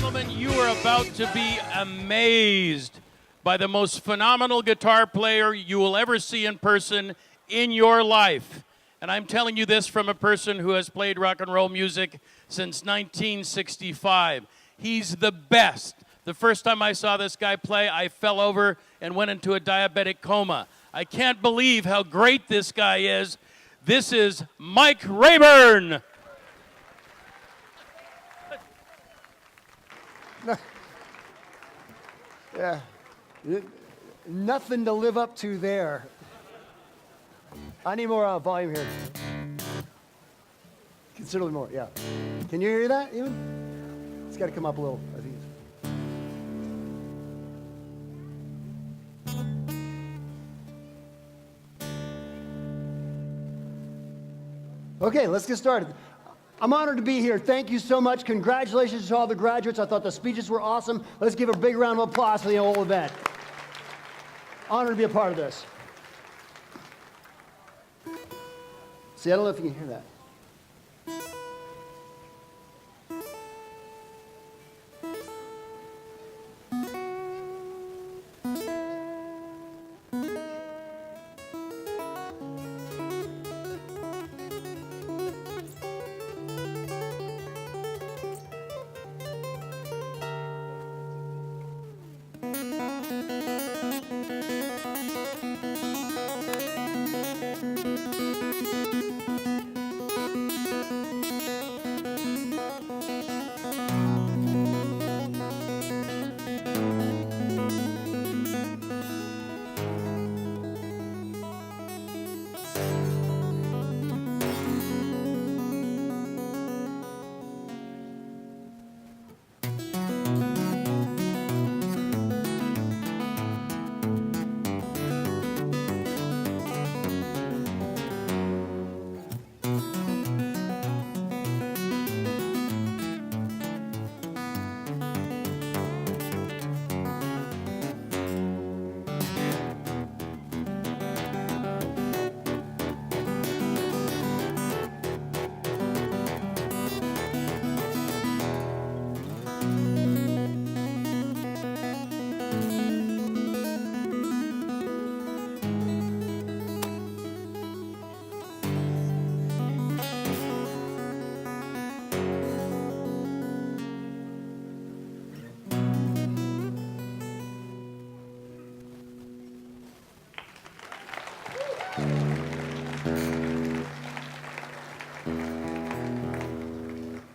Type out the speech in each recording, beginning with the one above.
gentlemen, you are about to be amazed by the most phenomenal guitar player you will ever see in person in your life. And I'm telling you this from a person who has played rock and roll music since 1965. He's the best. The first time I saw this guy play, I fell over and went into a diabetic coma. I can't believe how great this guy is. This is Mike Rayban. Yeah, nothing to live up to there. I need more volume here. Considerably more, yeah. Can you hear that even? It's got to come up a little, I think. Okay, let's get started. I'm honored to be here. Thank you so much. Congratulations to all the graduates. I thought the speeches were awesome. Let's give a big round of applause for the whole event. Honored to be a part of this. See, I don't know if you can hear that.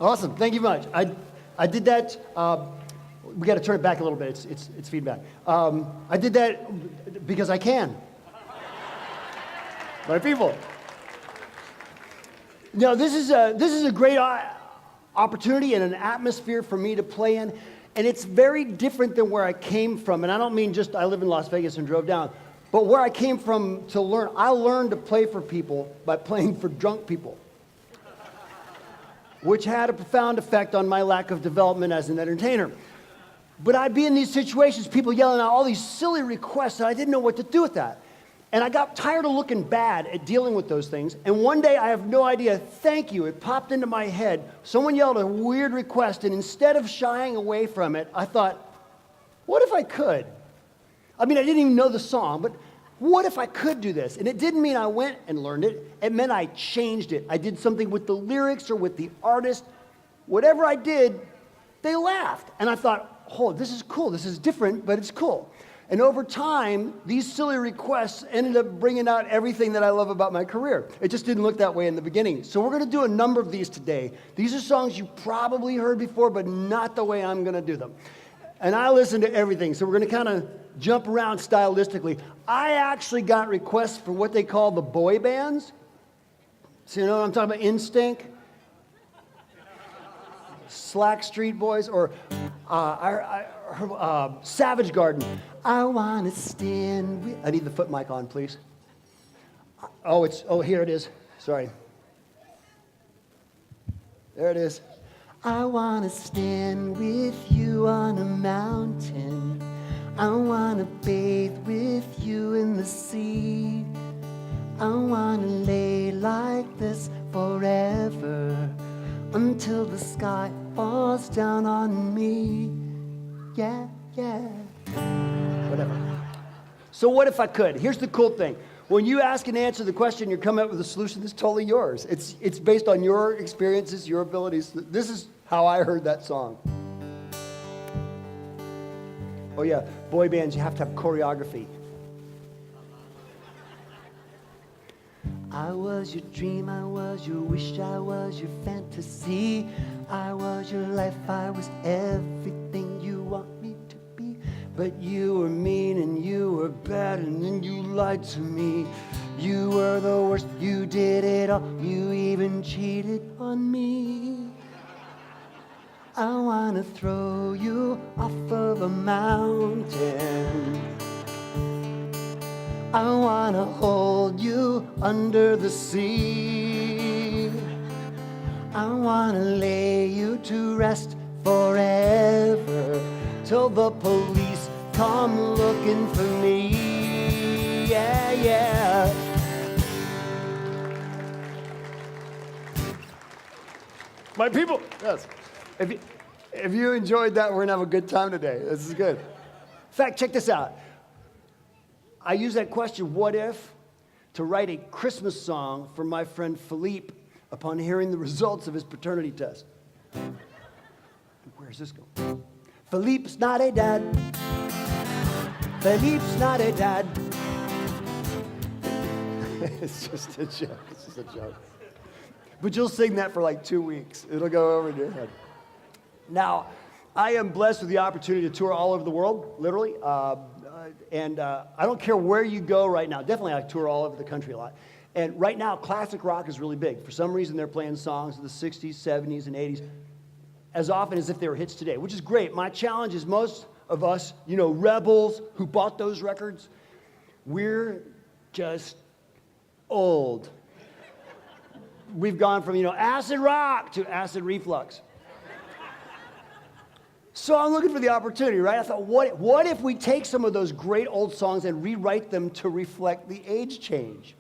Awesome. Thank you much. I did that. We got to turn it back a little bit. It's feedback. I did that because I can. My people. No, this is a great opportunity and an atmosphere for me to play in, and it's very different than where I came from. And I don't mean just I live in Las Vegas and drove down, but where I came from to learn. I learned to play for people by playing for drunk people, which had a profound effect on my lack of development as an entertainer. But I'd be in these situations, people yelling out all these silly requests, and I didn't know what to do with that. And I got tired of looking bad at dealing with those things. And one day, I have no idea, thank you, it popped into my head. Someone yelled a weird request, and instead of shying away from it, I thought, what if I could? I mean, I didn't even know the song, but what if I could do this? And it didn't mean I went and learned it. It meant I changed it. I did something with the lyrics or with the artist. Whatever I did, they laughed. And I thought, oh, this is cool. This is different, but it's cool. And over time, these silly requests ended up bringing out everything that I love about my career. It just didn't look that way in the beginning. So we're going to do a number of these today. These are songs you probably heard before, but not the way I'm going to do them. And I listen to everything, so we're going to kind of jump around stylistically. I actually got requests for what they call the boy bands. So you know what I'm talking about? Instinct, Slack Street Boys, or Savage Garden. I want to stand with... I need the foot mic on, please. Oh, here it is. Sorry. There it is. I want to stand with you on a mountain. I want to bathe with you in the sea. I want to lay like this forever until the sky falls down on me. Yeah, yeah. Whatever. So what if I could? Here's the cool thing. When you ask and answer the question, you're coming up with a solution that's totally yours. It's based on your experiences, your abilities. This is how I heard that song. Oh yeah, boy bands, you have to have choreography. I was your dream, I was your wish, I was your fantasy. I was your life, I was everything you want me to be. But you were mean and you were bad and then you lied to me. You were the worst, you did it all, you even cheated on me. I wanna throw you off of a mountain. I wanna hold you under the sea. I wanna lay you to rest forever till the police come looking for me. Yeah, yeah. My people, yes. If you enjoyed that, we're gonna have a good time today. This is good. In fact, check this out. I use that question, what if, to write a Christmas song for my friend Philippe upon hearing the results of his paternity test. Where's this going? Philippe's not a dad. Philippe's not a dad. It's just a joke. It's just a joke. But you'll sing that for like 2 weeks. It'll go over in your head. Now, I am blessed with the opportunity to tour all over the world, literally. And I don't care where you go right now. Definitely, I tour all over the country a lot. And right now, classic rock is really big. For some reason, they're playing songs of the 60s, 70s, and 80s as often as if they were hits today, which is great. My challenge is most of us, rebels who bought those records, we're just old. We've gone from, acid rock to acid reflux. So I'm looking for the opportunity, right? I thought, what if we take some of those great old songs and rewrite them to reflect the age change?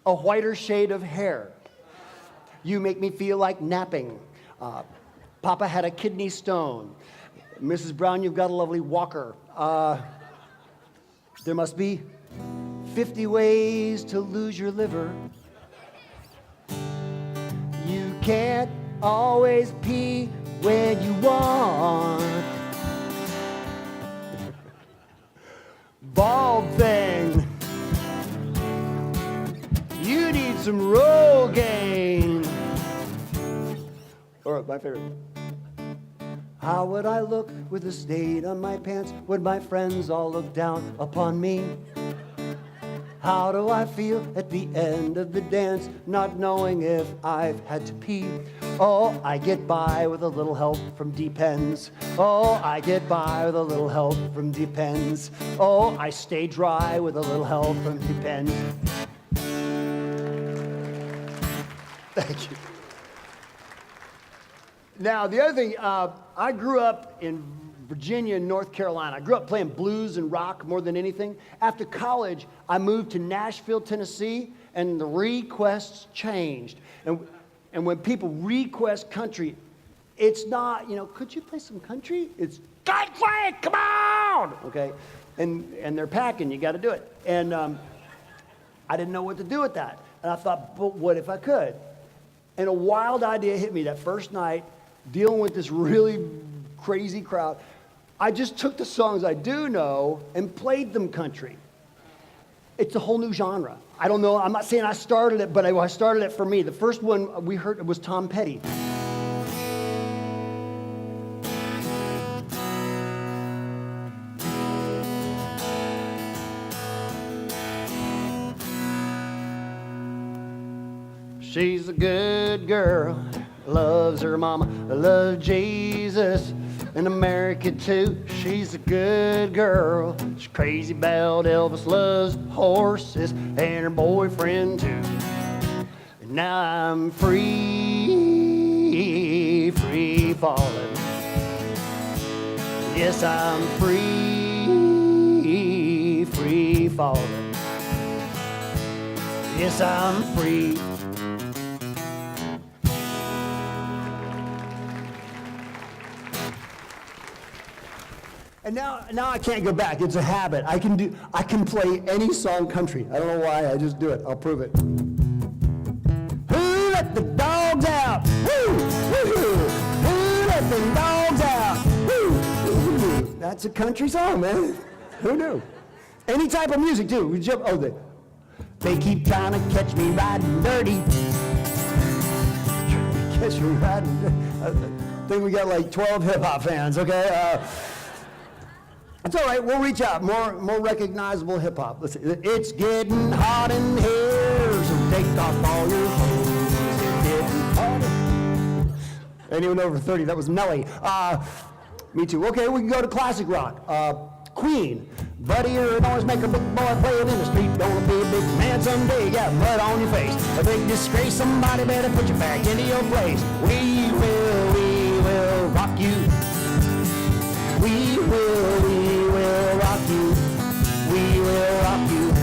A whiter shade of hair. You make me feel like napping. Papa had a kidney stone. Mrs. Brown, you've got a lovely walker. There must be 50 ways to lose your liver. You can't always pee when you want. Bald thing, you need some Rogaine. Or my favorite. How would I look with a stain on my pants? Would my friends all look down upon me? How do I feel at the end of the dance, not knowing if I've had to pee? Oh, I get by with a little help from Depends. Oh, I get by with a little help from Depends. Oh, I stay dry with a little help from Depends. Thank you. Now, the other thing, I grew up in Virginia and North Carolina. I grew up playing blues and rock more than anything. After college, I moved to Nashville, Tennessee, and the requests changed. And when people request country, it's not, could you play some country? It's, country, come on! Okay? And they're packing, you got to do it. And I didn't know what to do with that. And I thought, but what if I could? And a wild idea hit me that first night, dealing with this really crazy crowd. I just took the songs I do know and played them country. It's a whole new genre. I don't know, I'm not saying I started it, but I started it for me. The first one we heard was Tom Petty. She's a good girl, loves her mama, loves Jesus, and America too. She's a good girl, she's crazy about Elvis, loves horses, and her boyfriend too. And now I'm free, free falling. Yes, I'm free, free falling. Yes, I'm free. And now I can't go back. It's a habit. I can play any song country. I don't know why, I just do it. I'll prove it. Who let the dogs out? Woo! Woo-hoo! Who let the dogs out? Woo! Woo-hoo! That's a country song, man. Who knew? Any type of music, too. We jump, they keep trying to catch me riding dirty. Catch me riding dirty. I think we got like 12 hip-hop fans, okay? It's all right, we'll reach out. More recognizable hip-hop. Listen, it's getting hot in here, so take off all your clothes. It's getting hot. Anyone over 30, that was Nelly. Me too. Okay, we can go to classic rock. Queen. Buddy, you'd always make a big boy playing in the street. Don't be a big man someday. You got mud on your face. A big disgrace. Somebody better put you back into your place. We will rock you. We will rock you. We will rock you.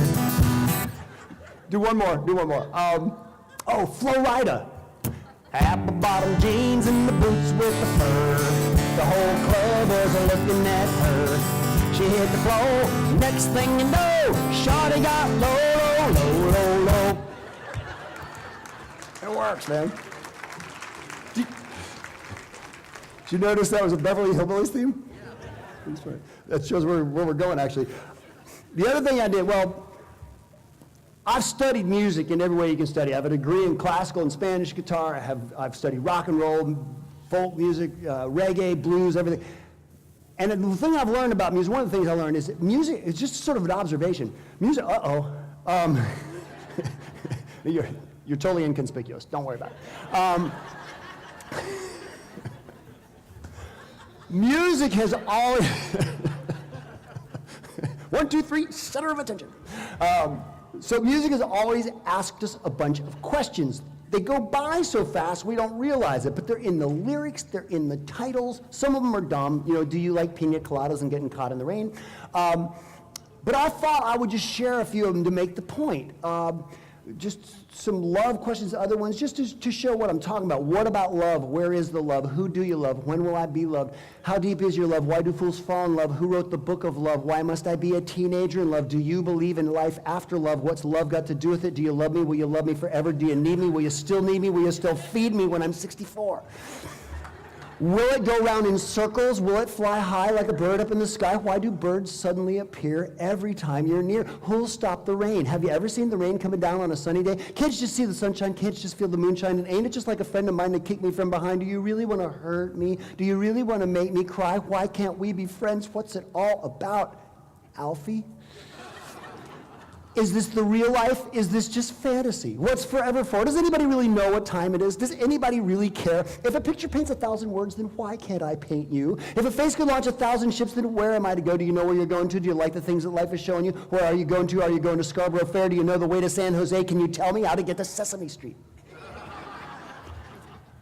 Do one more. Flo Rida. Apple bottom jeans and the boots with the fur. The whole club was looking at her. She hit the floor. Next thing you know, shawty got low. It works, man. Did you notice that was a Beverly Hillbillies theme? Yeah. That shows where we're going, actually. The other thing I did, I've studied music in every way you can study. I have a degree in classical and Spanish guitar. I've studied rock and roll, folk music, reggae, blues, everything. And the thing I've learned about music, one of the things I learned is that music is just sort of an observation. Music, you're totally inconspicuous. Don't worry about it. Music has always, 1, 2, 3, center of attention. So music has always asked us a bunch of questions. They go by so fast we don't realize it, but they're in the lyrics, they're in the titles. Some of them are dumb. Do you like pina coladas and getting caught in the rain? But I thought I would just share a few of them to make the point. Just some love questions, other ones, just to show what I'm talking about. What about love? Where is the love? Who do you love? When will I be loved? How deep is your love? Why do fools fall in love? Who wrote the book of love? Why must I be a teenager in love? Do you believe in life after love? What's love got to do with it? Do you love me? Will you love me forever? Do you need me? Will you still need me? Will you still feed me when I'm 64? Will it go round in circles? Will it fly high like a bird up in the sky? Why do birds suddenly appear every time you're near? Who'll stop the rain? Have you ever seen the rain coming down on a sunny day? Can't you just see the sunshine? Can't you just feel the moonshine? And ain't it just like a friend of mine that kicked me from behind? Do you really want to hurt me? Do you really want to make me cry? Why can't we be friends? What's it all about, Alfie? Is this the real life? Is this just fantasy? What's forever for? Does anybody really know what time it is? Does anybody really care? If a picture paints 1,000 words, then why can't I paint you? If a face could launch 1,000 ships, then where am I to go? Do you know where you're going to? Do you like the things that life is showing you? Where are you going to? Are you going to Scarborough Fair? Do you know the way to San Jose? Can you tell me how to get to Sesame Street?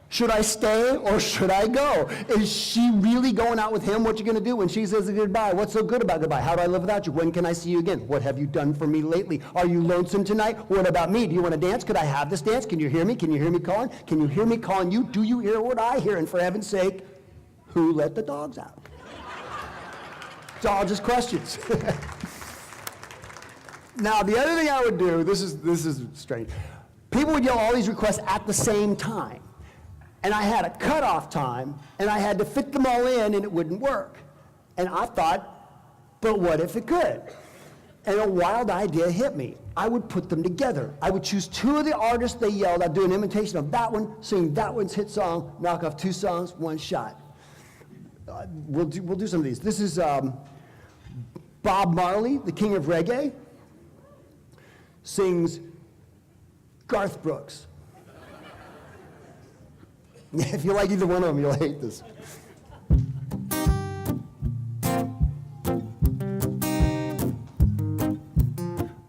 Should I stay or should I go? Is she really going out with him? What you going to do when she says goodbye? What's so good about goodbye? How do I live without you? When can I see you again? What have you done for me lately? Are you lonesome tonight? What about me? Do you want to dance? Could I have this dance? Can you hear me? Can you hear me calling? Can you hear me calling you? Do you hear what I hear? And for heaven's sake, who let the dogs out? It's all just questions. Now, the other thing I would do, this is strange. People would yell all these requests at the same time. And I had a cutoff time, and I had to fit them all in, and it wouldn't work. And I thought, but what if it could? And a wild idea hit me. I would put them together. I would choose 2 of the artists they yelled. I'd do an imitation of that one, sing that one's hit song, knock off 2 songs, 1 shot. We'll do some of these. This is Bob Marley, the king of reggae, sings Garth Brooks. If you like either one of them, you'll hate this.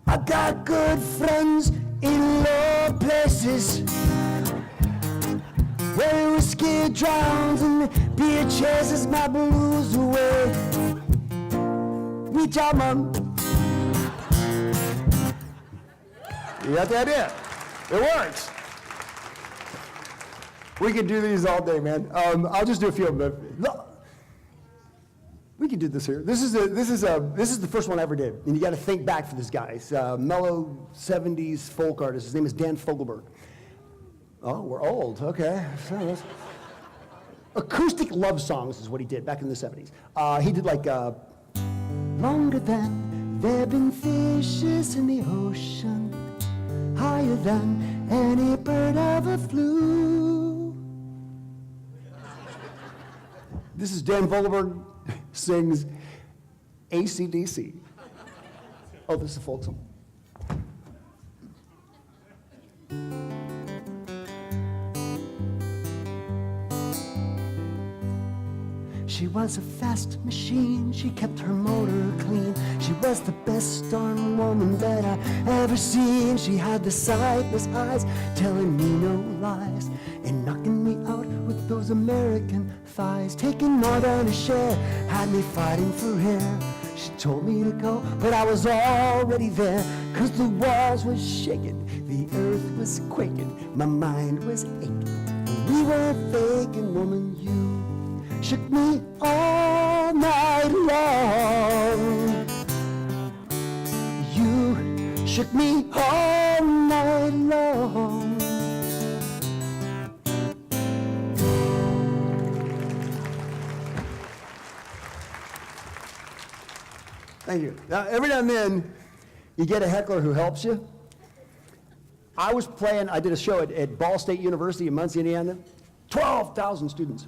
I got good friends in low places where whiskey drowns and beer chases my blues away. Reach out, Mom. You got the idea? It works. We could do these all day, man. I'll just do a few of them. We We could do this here. This is the first one I ever did, and you got to think back for this guy. He's a mellow '70s folk artist. His name is Dan Fogelberg. Oh, we're old. Okay. Acoustic love songs is what he did back in the '70s. He did like longer than there've been fishes in the ocean, higher than any bird ever flew. This is Dan Fogelberg sings AC/DC. Oh, this is a folk song. She was a fast machine, she kept her motor clean. She was the best darn woman that I ever seen. She had the sightless eyes, telling me no lies, and knocking me out with those American thighs. Taking more than a share, had me fighting for air. She told me to go, but I was already there, 'cause the walls was shaking, the earth was quaking, my mind was aching. We were faking, woman, you shook me all night long. You shook me all night long. Thank you. Now, every now and then, you get a heckler who helps you. I did a show at Ball State University in Muncie, Indiana. 12,000 students.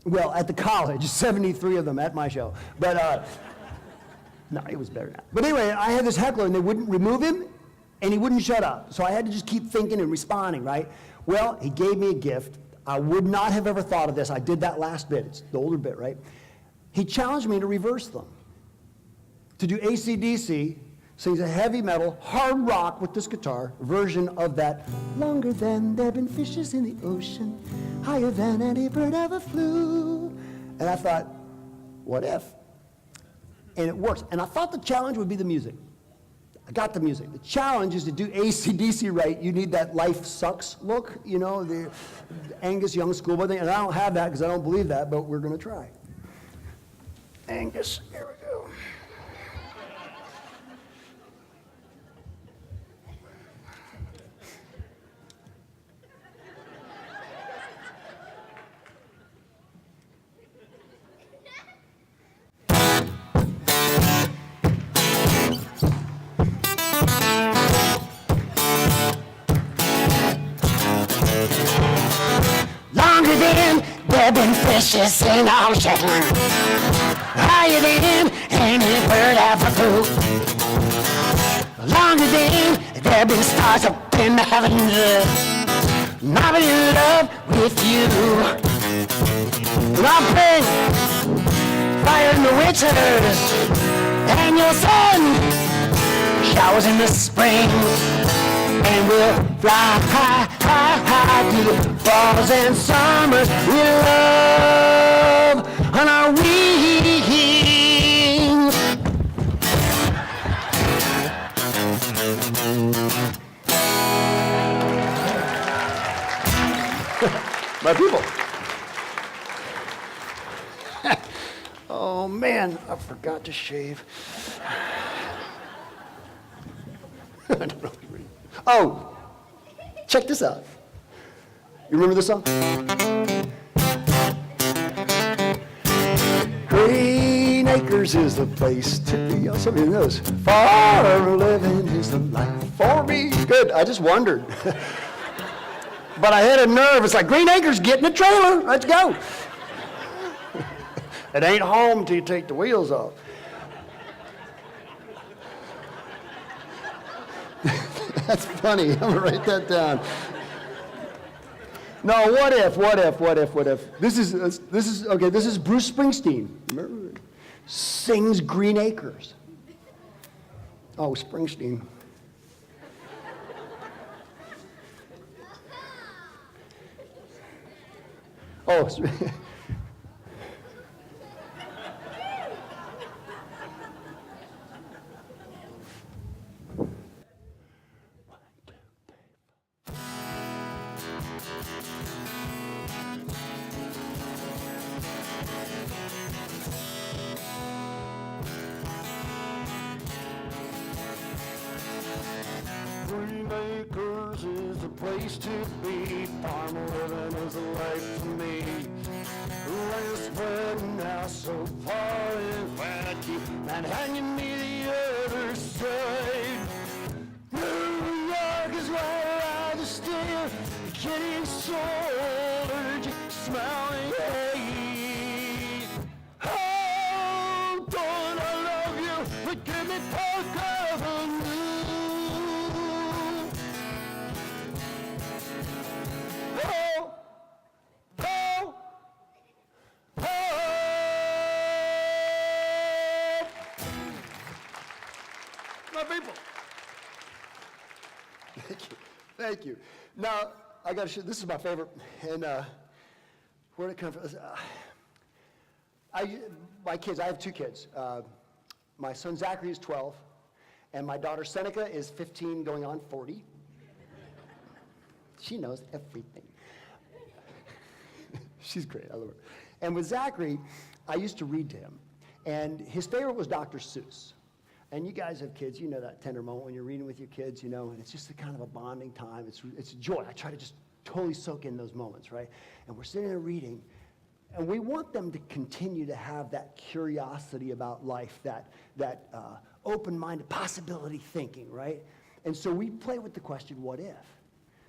Well, at the college, 73 of them at my show. But, no, it was better than that. But anyway, I had this heckler, and they wouldn't remove him, and he wouldn't shut up. So I had to just keep thinking and responding, right? Well, he gave me a gift. I would not have ever thought of this. I did that last bit. It's the older bit, right? He challenged me to reverse them, to do AC/DC, sings a heavy metal, hard rock with this guitar version of that longer than there've been fishes in the ocean, higher than any bird ever flew. And I thought, what if? And it works. And I thought the challenge would be the music. I got the music. The challenge is to do AC/DC right. You need that life sucks look, you know, the Angus Young schoolboy thing. And I don't have that because I don't believe that, but we're going to try. Angus, here we go. Longer than there've been fishes in the ocean, higher than any bird ever flew. Longer than there've been stars up in the heavens, and I've been in love with you. And I'll bring fire in the winters, and your sun showers in the spring, and we'll fly high, high, high through the falls and summers with love on our wings. My people. Oh man, I forgot to shave. I don't know. Oh, check this out. You remember this song? Green Acres is the place to be. Oh, somebody knows. Farm living is the life for me. Good, I just wondered. But I had a nerve. It's like, Green Acres, get in the trailer. Let's go. It ain't home until you take the wheels off. That's funny. I'm gonna write that down. No, what if? This is okay. This is Bruce Springsteen. Remember? Sings Green Acres. Oh, Springsteen. Oh. used to be. Farm living is a life to me. Last when now so far and wacky, and hanging me the other side. New York is where I just stay, getting so allergic, smelling hate. Oh, don't I love you, but give me Park Avenue. Oh, oh, oh. My people. Thank you. Thank you. Now, I got to show, this is my favorite, and where did it come from? My kids, I have two kids. My son Zachary is 12, and my daughter Seneca is 15 going on 40. She knows everything. She's great, I love her. And with Zachary, I used to read to him, and his favorite was Dr. Seuss. And you guys have kids, you know that tender moment when you're reading with your kids, you know, and it's just a kind of a bonding time. It's a joy. I try to just totally soak in those moments, right? And we're sitting there reading, and we want them to continue to have that curiosity about life, that open-minded possibility thinking, right? And so we play with the question, what if?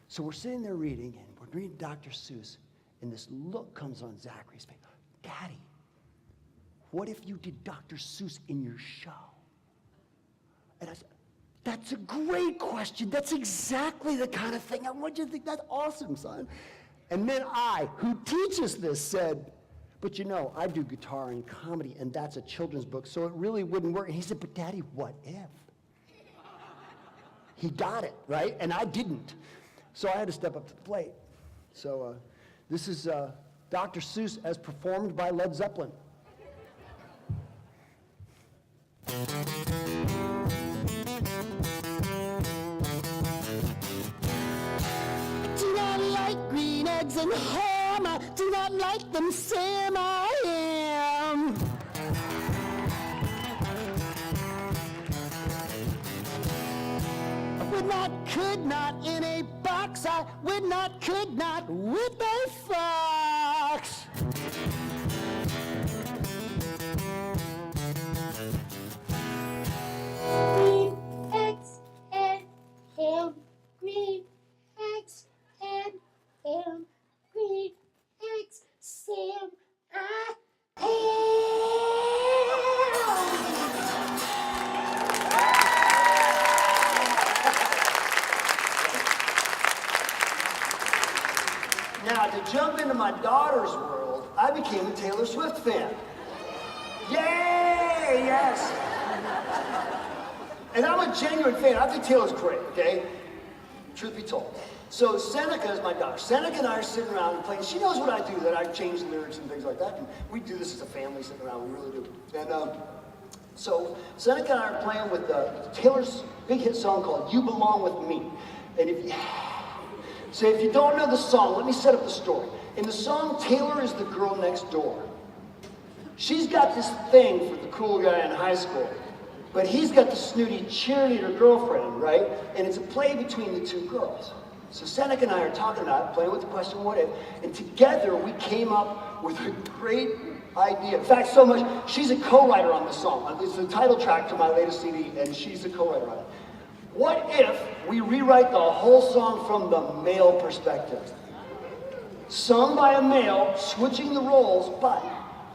So we're sitting there reading, and we're reading Dr. Seuss, and this look comes on Zachary's face. Daddy, what if you did Dr. Seuss in your show? And I said, that's a great question. That's exactly the kind of thing I want you to think. That's awesome, son. And then I, who teaches this, said, but you know, I do guitar and comedy, and that's a children's book, so it really wouldn't work. And he said, but Daddy, what if? He got it, right? And I didn't. So I had to step up to the plate. So this is Dr. Seuss as performed by Led Zeppelin. Do not like green eggs and ham. I do not like them, Sam. I am. I would not, could not in a box. I would not, could not with a fox. Green eggs and ham. Green eggs and ham. Green eggs, Sam. I Now, to jump into my daughter's world, I became a Taylor Swift fan. Yay! Yes! And I'm a genuine fan. I think Taylor's great, okay? Truth be told. So Seneca is my daughter. Seneca and I are sitting around and playing. She knows what I do, that I change the lyrics and things like that. And we do this as a family sitting around. We really do. And so Seneca and I are playing with Taylor's big hit song called You Belong With Me. And if you don't know the song, let me set up the story. In the song, Taylor is the girl next door. She's got this thing for the cool guy in high school, but he's got the snooty cheerleader girlfriend, right? And it's a play between the two girls. So Seneca and I are talking about it, playing with the question, what if? And together we came up with a great idea. In fact, so much, she's a co-writer on the song. It's the title track to my latest CD, and she's a co-writer on it. What if we rewrite the whole song from the male perspective? Sung by a male, switching the roles, but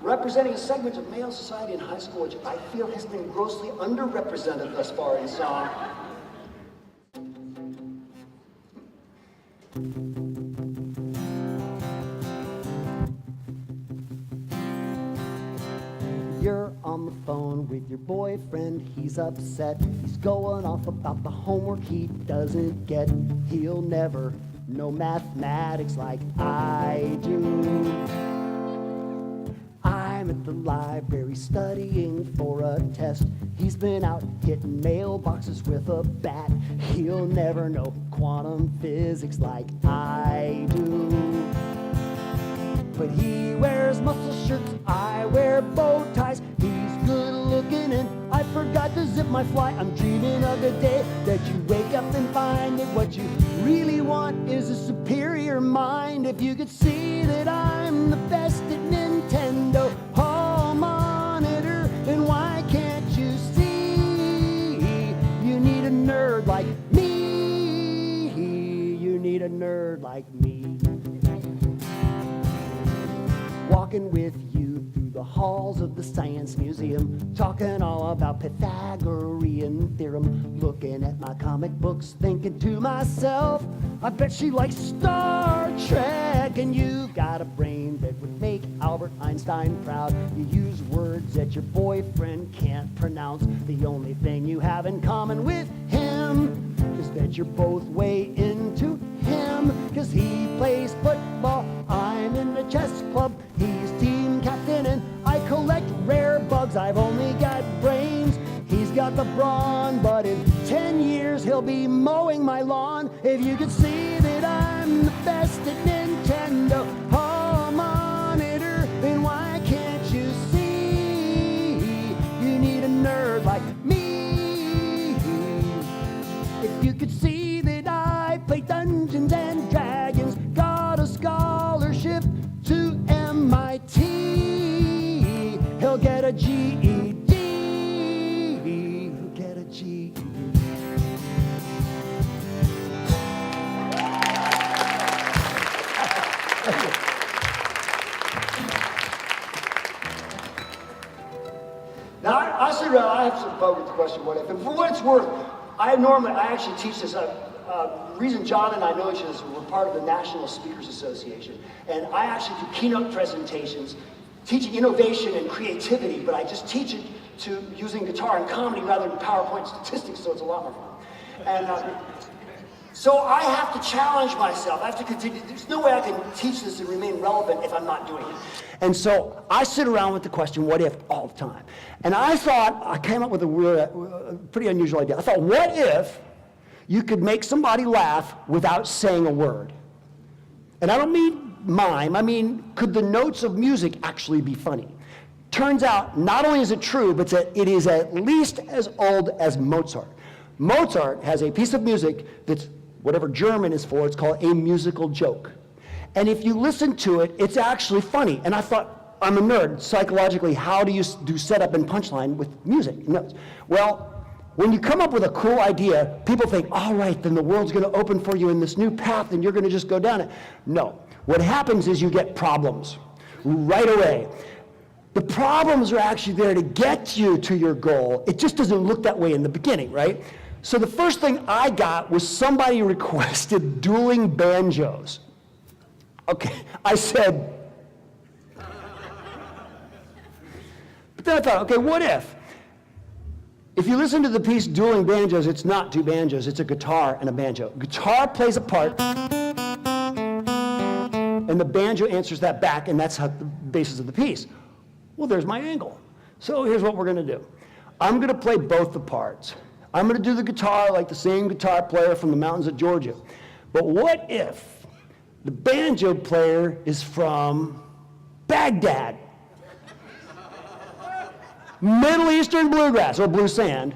representing a segment of male society in high school, which I feel has been grossly underrepresented thus far in song. You're on the phone with your boyfriend, he's upset. He's going off about the homework he doesn't get. He'll never know mathematics like I do. I'm at the library studying for a test. He's been out hitting mailboxes with a bat. He'll never know quantum physics like I do. But he wears muscle shirts, I wear bow ties. He's good looking and I forgot to zip with my fly. I'm dreaming of the day that you wake up and find that what you really want is a superior mind. If you could see that I'm the best at Nintendo Hall monitor, then why can't you see? You need a nerd like me. You need a nerd like me. Walking with you through the halls of the Science Museum, talking all about Pythagorean theorem, looking at my comic books, thinking to myself, I bet she likes Star Trek, and you got a brain that would make Albert Einstein proud. You use words that your boyfriend can't pronounce. The only thing you have in common with him is that you're both way into him, 'cause he plays football, I'm in the chess club, he's team captain, and I collect rare bugs. I've only got brains, he's got the brawn, but in 10 years he'll be mowing my lawn. If you could see that I'm the best at Nintendo Hall monitor, then why can't you see? You need a nerd like me. If you could see that I play Dungeons and Dragons, got a scholarship to MIT, he'll get a GED. He'll get a GED. Now, I sit around, I have some fun with the question, what if? And for what it's worth, I actually teach this. Reason John and I know each other is we're part of the National Speakers Association. And I actually do keynote presentations, teaching innovation and creativity, but I just teach it to using guitar and comedy rather than PowerPoint statistics, so it's a lot more fun. And so I have to challenge myself. I have to continue. There's no way I can teach this and remain relevant if I'm not doing it. And so I sit around with the question, what if, all the time. And I came up with a pretty unusual idea. I thought, what if you could make somebody laugh without saying a word? And I don't mean mime, I mean, could the notes of music actually be funny? Turns out, not only is it true, but it is at least as old as Mozart. Mozart has a piece of music that's whatever German is for, it's called a musical joke. And if you listen to it, it's actually funny. And I thought, I'm a nerd. Psychologically, how do you do setup and punchline with music? Notes. Well, when you come up with a cool idea, people think, all right, then the world's going to open for you in this new path and you're going to just go down it. No. What happens is you get problems right away. The problems are actually there to get you to your goal. It just doesn't look that way in the beginning, right? So the first thing I got was somebody requested dueling banjos. Okay, I said, but then I thought, okay, what if? If you listen to the piece Dueling Banjos, it's not two banjos, it's a guitar and a banjo. Guitar plays a part, and the banjo answers that back, and that's how the basis of the piece. Well, there's my angle. So here's what we're gonna do. I'm gonna play both the parts. I'm gonna do the guitar like the same guitar player from the mountains of Georgia. But what if the banjo player is from Baghdad? Middle Eastern bluegrass, or blue sand.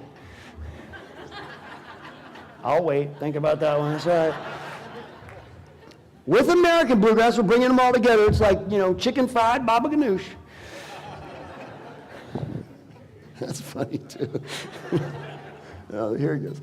I'll wait, think about that one, that's all right. With American bluegrass, we're bringing them all together. It's like, chicken fried baba ganoush. That's funny too. Oh, here it goes.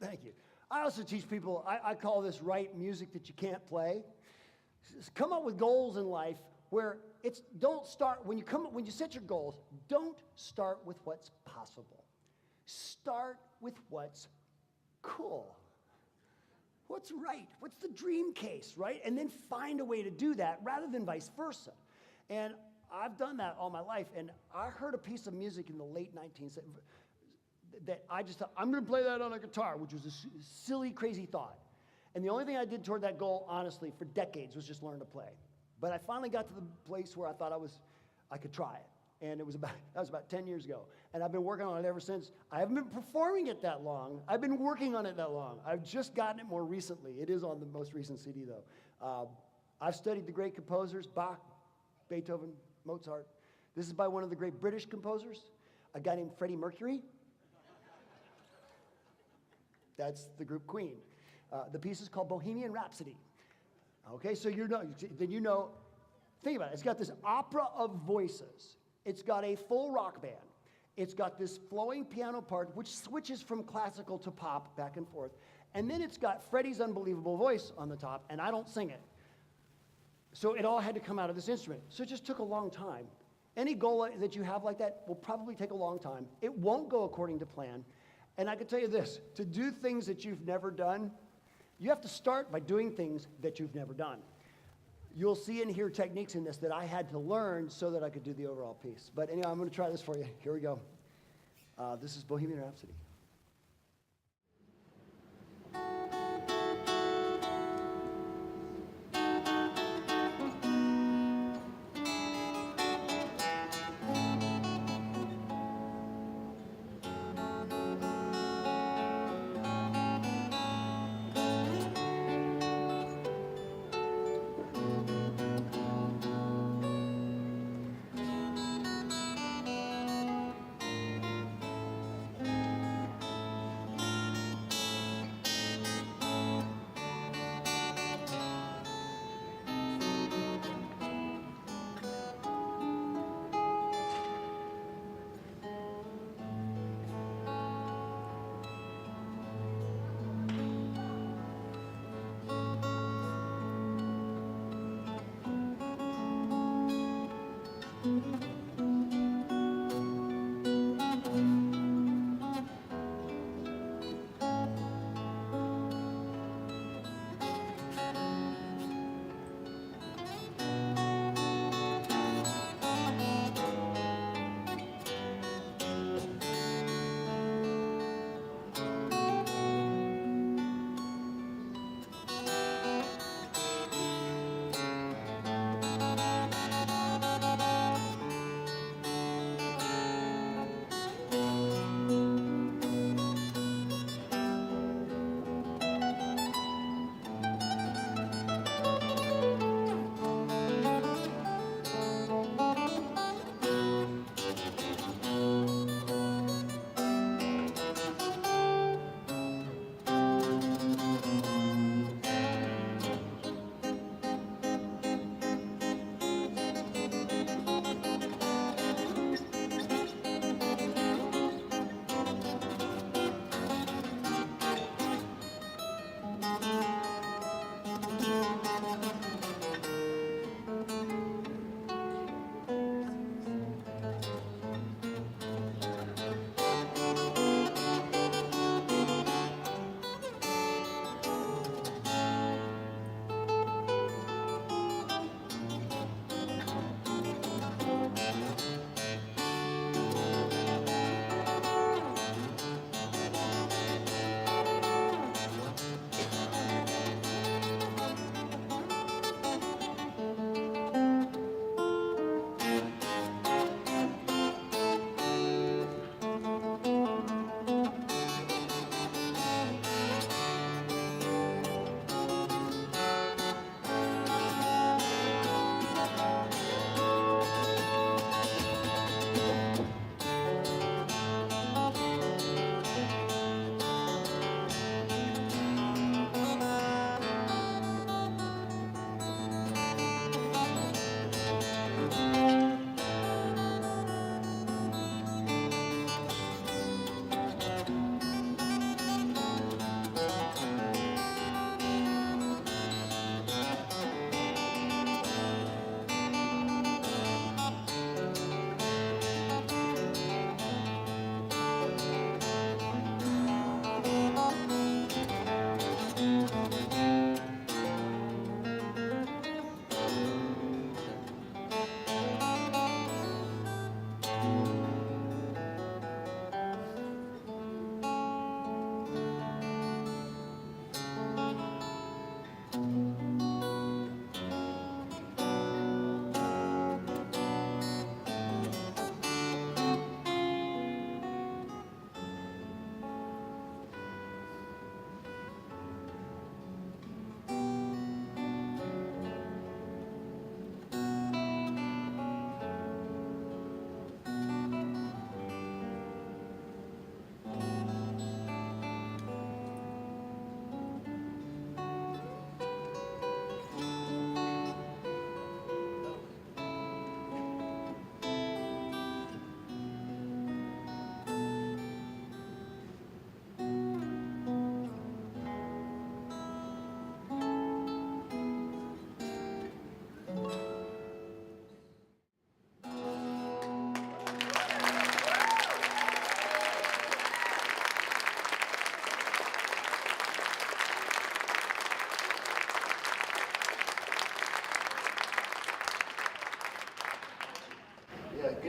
Thank you. I also teach people, I call this write music that you can't play. Come up with goals in life where it's, don't start, when you set your goals, don't start with what's possible. Start with what's cool. What's right? What's the dream case, right? And then find a way to do that rather than vice versa. And I've done that all my life. And I heard a piece of music in the late 19th that I just thought, I'm going to play that on a guitar, which was a silly, crazy thought. And the only thing I did toward that goal, honestly, for decades was just learn to play. But I finally got to the place where I thought I could try it. And that was about 10 years ago. And I've been working on it ever since. I haven't been performing it that long. I've been working on it that long. I've just gotten it more recently. It is on the most recent CD, though. I've studied the great composers, Bach, Beethoven, Mozart. This is by one of the great British composers, a guy named Freddie Mercury. That's the group Queen. The piece is called Bohemian Rhapsody. Okay, so think about it. It's got this opera of voices. It's got a full rock band. It's got this flowing piano part, which switches from classical to pop back and forth. And then it's got Freddie's unbelievable voice on the top, and I don't sing it. So it all had to come out of this instrument. So it just took a long time. Any goal that you have like that will probably take a long time. It won't go according to plan. And I can tell you this, to do things that you've never done, you have to start by doing things that you've never done. You'll see and hear techniques in this that I had to learn so that I could do the overall piece. But anyway, I'm going to try this for you. Here we go. This is Bohemian Rhapsody.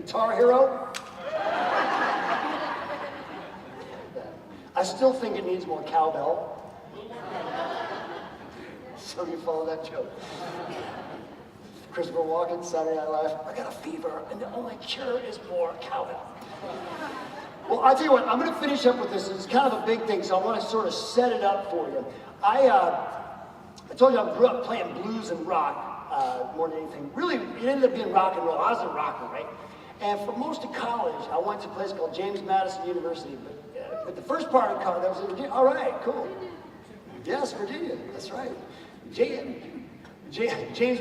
Guitar Hero. I still think it needs more cowbell. Some of you follow that joke. Christopher Walken, Saturday Night Live. I got a fever, and the only cure is more cowbell. Well, I'll tell you what, I'm going to finish up with this. It's kind of a big thing, so I want to sort of set it up for you. I told you I grew up playing blues and rock more than anything. Really, it ended up being rock and roll. I was a rocker, right? And for most of college, I went to a place called James Madison University. But the first part of college, that was in Virginia. All right, cool. Yes, Virginia, that's right. James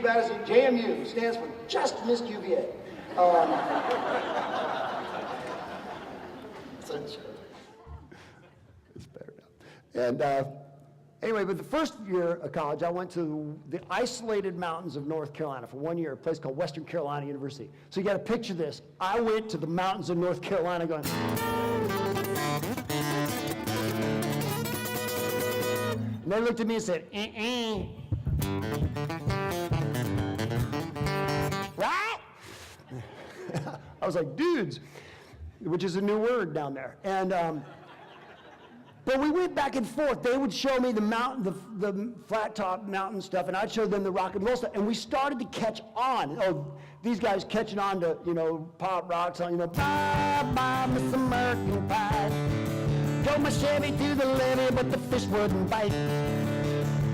Madison, JMU, stands for Just Missed UVA. It's better now. And anyway, but the first year of college, I went to the isolated mountains of North Carolina for 1 year, a place called Western Carolina University. So you got to picture this. I went to the mountains of North Carolina going, and they looked at me and said, Right? I was like, dudes, which is a new word down there. And but we went back and forth. They would show me the mountain, the flat top mountain stuff, and I'd show them the rock and roll stuff. And we started to catch on. Oh, these guys catching on to, pop rock song, bye, bye, Miss American Pie. Drove my Chevy through the levee, but the fish wouldn't bite.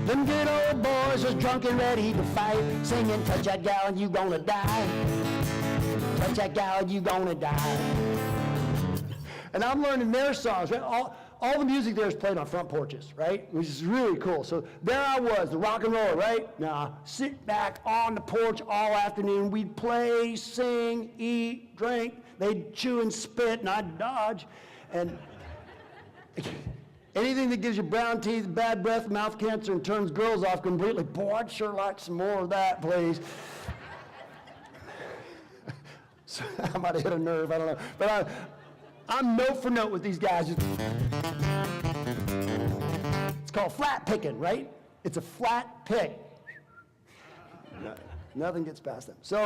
Them good old boys was drunk and ready to fight, singing, touch that gal and you gonna die. Touch that gal and you gonna die. And I'm learning their songs, right? All the music there is played on front porches, right? Which is really cool. So there I was, the rock and roller, right? Now, sit back on the porch all afternoon. We'd play, sing, eat, drink. They'd chew and spit, and I'd dodge. And anything that gives you brown teeth, bad breath, mouth cancer, and turns girls off completely. Boy, I'd sure like some more of that, please. So I might have hit a nerve, I don't know. But I'm note for note with these guys. It's called flatpicking, right? It's a flat pick. Nothing gets past them. So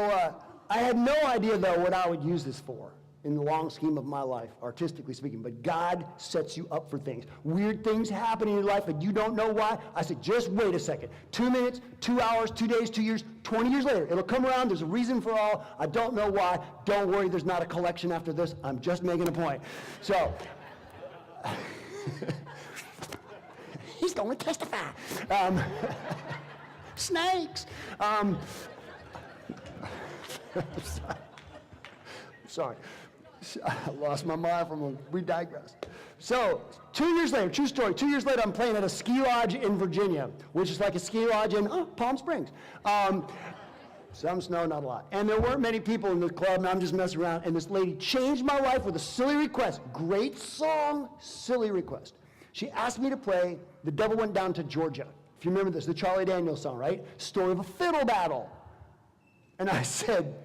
I had no idea, though, what I would use this for in the long scheme of my life, artistically speaking. But God sets you up for things. Weird things happen in your life and you don't know why. I said, just wait a second. 2 minutes, 2 hours, 2 days, 2 years, 20 years later. It'll come around. There's a reason for all. I don't know why. Don't worry. There's not a collection after this. I'm just making a point. So, he's going to testify. Snakes. Sorry. I lost my mind we digress. So, 2 years later, true story, 2 years later, I'm playing at a ski lodge in Virginia, which is like a ski lodge in Palm Springs. Some snow, not a lot. And there weren't many people in the club, and I'm just messing around, and this lady changed my life with a silly request. Great song, silly request. She asked me to play The Devil Went Down to Georgia. If you remember this, the Charlie Daniels song, right? Story of a fiddle battle. And I said,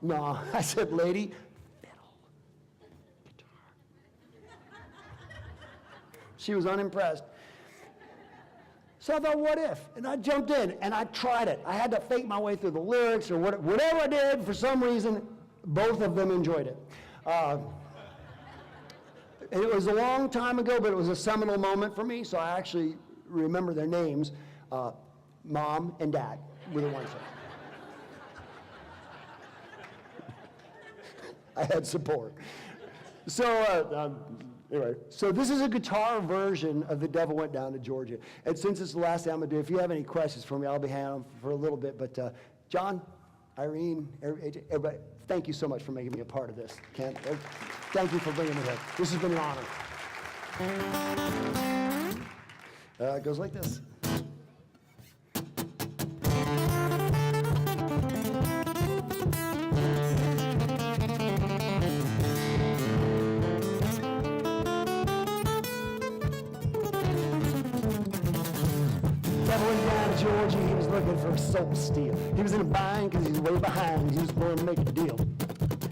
no, I said, lady, fiddle, guitar. She was unimpressed. So I thought, what if? And I jumped in, and I tried it. I had to fake my way through the lyrics, or whatever I did. For some reason, both of them enjoyed it. And it was a long time ago, but it was a seminal moment for me, so I actually remember their names. Mom and Dad were the ones. I had support. So anyway, so this is a guitar version of The Devil Went Down to Georgia. And since it's the last thing I'm going to do, if you have any questions for me, I'll be hanging on for a little bit. But John, Irene, everybody, thank you so much for making me a part of this. Cant, thank you for bringing me here. This has been an honor. It goes like this. Georgia, he was looking for a soul steal. He was in a bind because he was way behind. He was going to make a deal.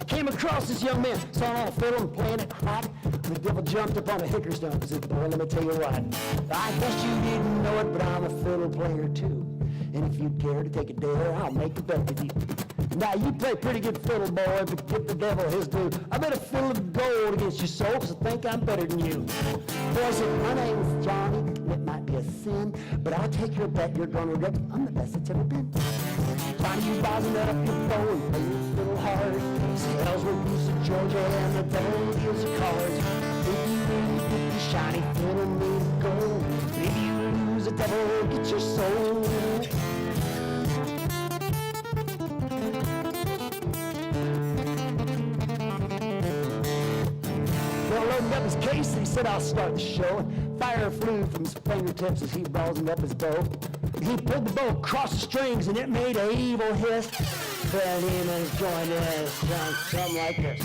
Came across this young man, saw him on a fiddle and playing it hot. The devil jumped up on a hickory stump and said, boy, let me tell you what. I guess you didn't know it, but I'm a fiddle player too. And if you'd care to take a dare, I'll make a bet with you. Now, you play pretty good fiddle, boy, but give the devil his due. I bet a fiddle of gold against your soul, because I think I'm better than you. Boy said, my name's Johnny, and it might be a sin, but I'll take your bet, you're gonna regret it. I'm the best that's ever been. Johnny, you rosin up your bow and play your fiddle hard. Sales with Bruce of Georgia, and the devil deals your cards. If you really get the shiny fiddle made of gold, if you lose, the devil gets your soul. Well, loading up his case, he said, I'll start the show. Fire flew from his fingertips as he rosined up his bow. He pulled the bow across the strings and it made an evil hiss. The demons joined in, sound something like this.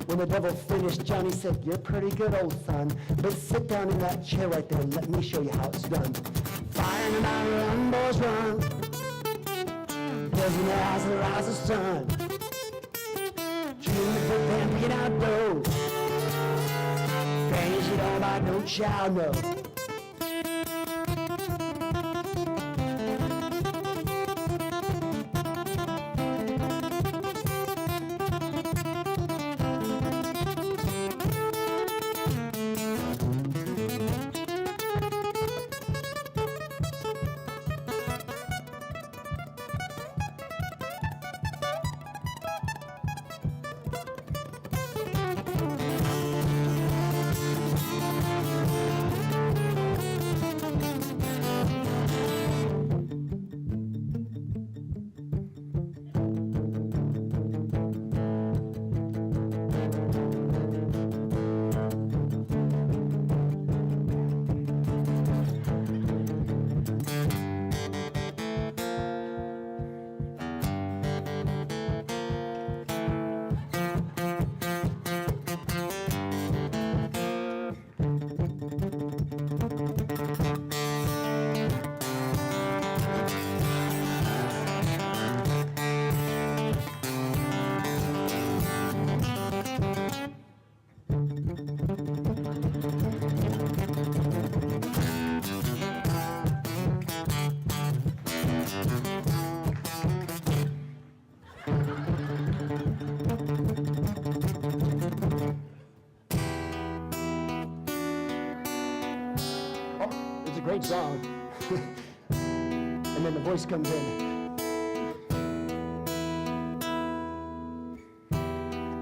When the devil finished, Johnny said, you're pretty good, old son, but sit down in that chair right there and let me show you how it's done. Fire in the night, run, boys, run. There's in the eyes of the rise of the sun. Dream the good man being outdoors. Things you don't like, no child, no. Great song. And then the voice comes in.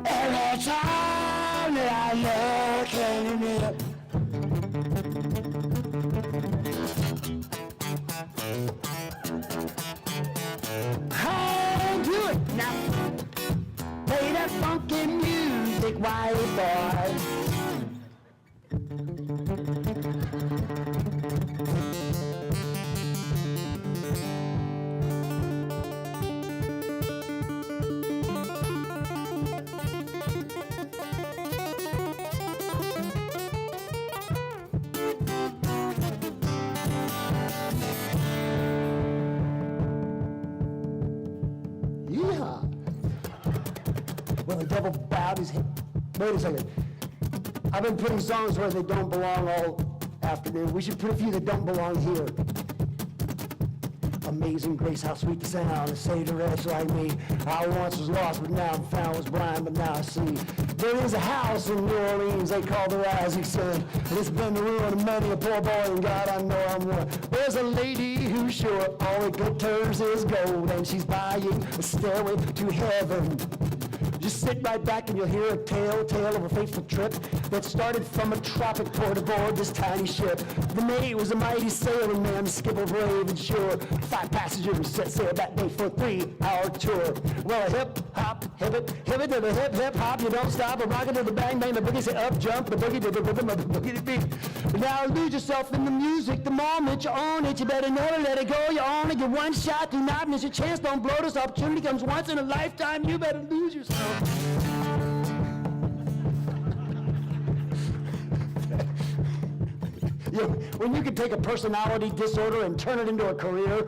Every time that I look in the mirror, how do it now? Play that funky music, white boy. Well, the devil bowed his head. Wait a second. I've been putting songs where they don't belong all afternoon. We should put a few that don't belong here. Amazing grace, how sweet the sound to save a wretch like me. I once was lost, but now I'm found. Was blind, but now I see. There is a house in New Orleans they call the Rising Sun. And it's been the ruin of many a poor boy, and God, I know I'm one. There's a lady who's sure all it glitters is gold, and she's buying a stairway to heaven. Just sit right back and you'll hear a tale of a fateful trip that started from a tropic port aboard this tiny ship. The mate was a mighty sailing man, skipper brave and sure. 5 passengers set sail that day for a 3-hour tour. Well, a hip hop, hip it to the hip hop. You don't stop, a rocket to the bang bang. The boogie say up jump, the boogie to the rhythm of the boogie to beat. But now lose yourself in the music. The moment you own it, you better never let it go. You own it. You're one shot, do not miss your chance. Don't blow. This opportunity comes once in a lifetime. You better lose yourself. When you can take a personality disorder and turn it into a career.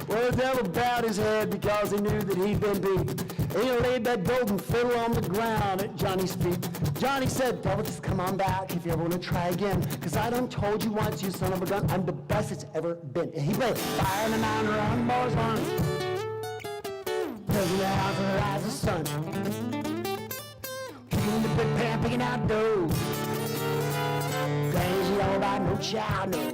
Well, the devil bowed his head because he knew that he'd been beat. And he laid that golden fiddle on the ground at Johnny's feet. Johnny said, devil, just come on back if you ever want to try again. Because I done told you once, you son of a gun, I'm the best it's ever been. And he played Fire in the Mountain, Run, Boys, Run. Cause in the house of the rise of the sun. Kicking in the big pan, picking out dough. Things you know about no child knows.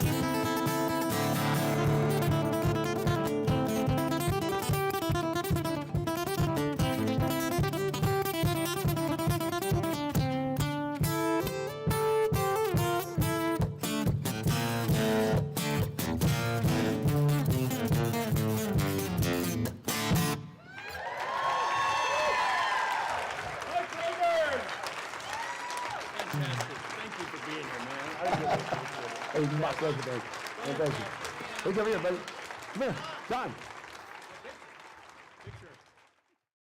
Fantastic. Thank you for being here, man. Hey, my pleasure, man. Thank you. Hey, come here, buddy. Come here, John.